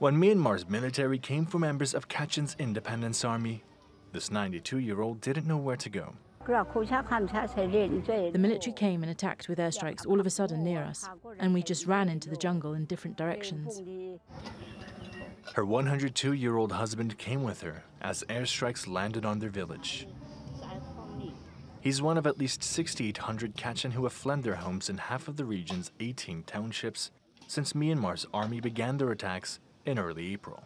When Myanmar's military came for members of Kachin's independence army, this 92-year-old didn't know where to go. The military came and attacked with airstrikes all of a sudden near us, and we just ran into the jungle in different directions. Her 102-year-old husband came with her as airstrikes landed on their village. He's one of at least 6,800 Kachin who have fled their homes in half of the region's 18 townships since Myanmar's army began their attacks in early April.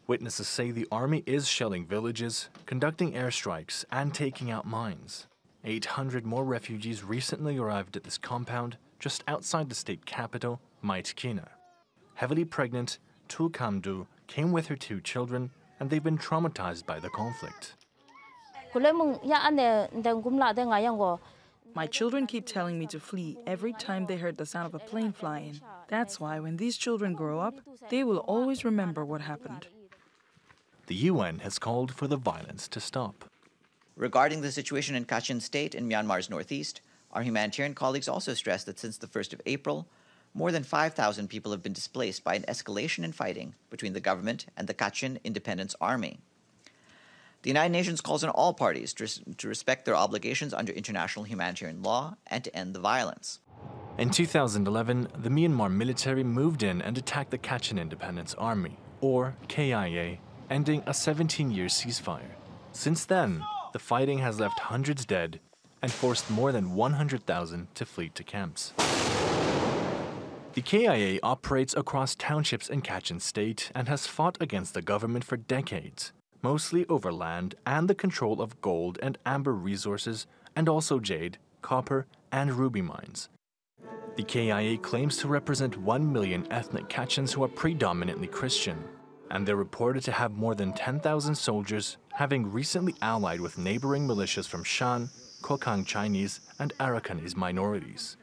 Witnesses say the army is shelling villages, conducting airstrikes, and taking out mines. 800 more refugees recently arrived at this compound just outside the state capital, Kachin. Heavily pregnant, Tulkamdu came with her 2 children, and they've been traumatized by the conflict. My children keep telling me to flee every time they heard the sound of a plane flying. That's why when these children grow up, they will always remember what happened. The UN has called for the violence to stop. Regarding the situation in Kachin State in Myanmar's northeast, our humanitarian colleagues also stressed that since the 1st of April, more than 5,000 people have been displaced by an escalation in fighting between the government and the Kachin Independence Army. The United Nations calls on all parties to respect their obligations under international humanitarian law and to end the violence. In 2011, the Myanmar military moved in and attacked the Kachin Independence Army, or KIA, ending a 17-year ceasefire. Since then, the fighting has left hundreds dead and forced more than 100,000 to flee to camps. The KIA operates across townships in Kachin State and has fought against the government for decades, mostly over land and the control of gold and amber resources, and also jade, copper, and ruby mines. The KIA claims to represent 1 million ethnic Kachins who are predominantly Christian, and they're reported to have more than 10,000 soldiers, having recently allied with neighboring militias from Shan, Kokang Chinese, and Arakanese minorities.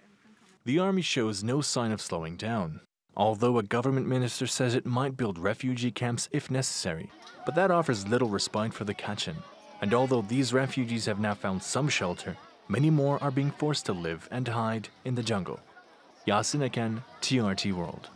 The army shows no sign of slowing down, although a government minister says it might build refugee camps if necessary, but that offers little respite for the Kachin. And although these refugees have now found some shelter, many more are being forced to live and hide in the jungle. Yasin Eken, TRT World.